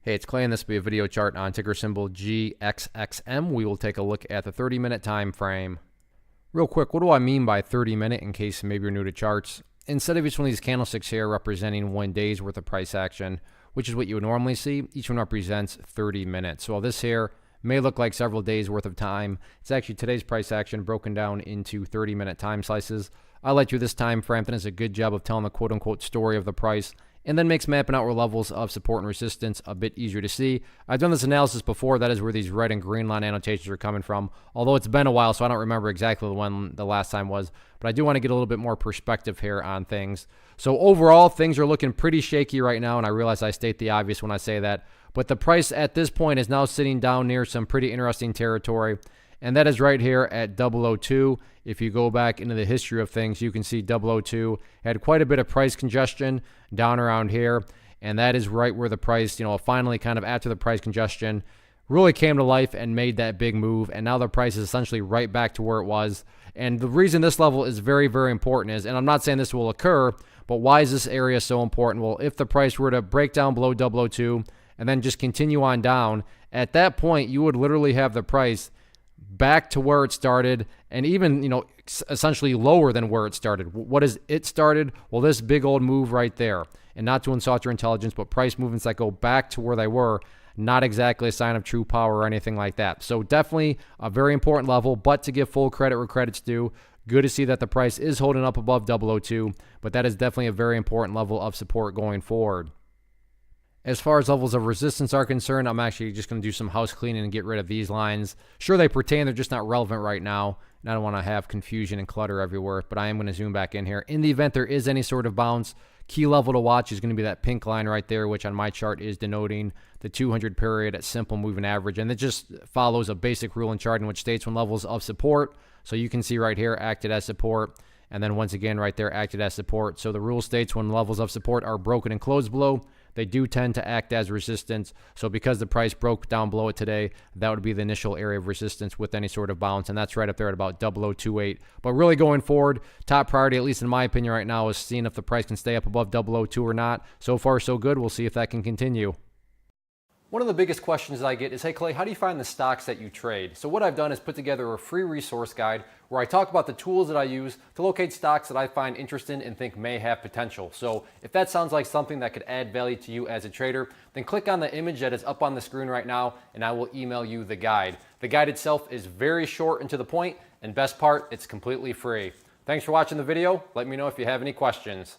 Hey, it's Clay, and this will be a video chart on ticker symbol GXXM. We will take a look at the 30-minute time frame. Real quick, what do I mean by 30-minute in case maybe you're new to charts? Instead of each one of these candlesticks here representing 1 day's worth of price action, which is what you would normally see, each one represents 30 minutes. So while this here may look like several days worth of time, it's actually today's price action broken down into 30-minute time slices. I like you this time frame. That does a good job of telling the quote-unquote story of the price, and then makes mapping out where levels of support and resistance a bit easier to see. I've done this analysis before. That is where these red and green line annotations are coming from, although it's been a while, so I don't remember exactly when the last time was, but I do want to get a little bit more perspective here on things. So overall, things are looking pretty shaky right now, and I realize I state the obvious when I say that, but the price at this point is now sitting down near some pretty interesting territory, and that is right here at 002. If you go back into the history of things, you can see 002 had quite a bit of price congestion down around here, and that is right where the price, finally kind of after the price congestion really came to life and made that big move, and now the price is essentially right back to where it was. And the reason this level is very, very important is, and I'm not saying this will occur, but why is this area so important? Well, if the price were to break down below 002 and then just continue on down, at that point, you would literally have the price back to where it started, and even, essentially lower than where it started. What is it started? Well, this big old move right there. And not to insult your intelligence, but price movements that go back to where they were, not exactly a sign of true power or anything like that. So definitely a very important level, but to give full credit where credit's due, good to see that the price is holding up above 002, but that is definitely a very important level of support going forward. As far as levels of resistance are concerned, I'm actually just going to do some house cleaning and get rid of these lines. Sure, they pertain, they're just not relevant right now, and I don't want to have confusion and clutter everywhere, but I am going to zoom back in here. In the event there is any sort of bounce, key level to watch is going to be that pink line right there, which on my chart is denoting the 200 period at simple moving average, and it just follows a basic rule in charting which states when levels of support, so you can see right here, acted as support, and then once again right there, acted as support. So the rule states when levels of support are broken and closed below, they do tend to act as resistance. So because the price broke down below it today, that would be the initial area of resistance with any sort of bounce, and that's right up there at about 0028. But really going forward, top priority, at least in my opinion right now, is seeing if the price can stay up above 002 or not. So far, so good. We'll see if that can continue. One of the biggest questions that I get is, hey Clay, how do you find the stocks that you trade? So what I've done is put together a free resource guide where I talk about the tools that I use to locate stocks that I find interesting and think may have potential. So if that sounds like something that could add value to you as a trader, then click on the image that is up on the screen right now and I will email you the guide. The guide itself is very short and to the point, and best part, it's completely free. Thanks for watching the video. Let me know if you have any questions.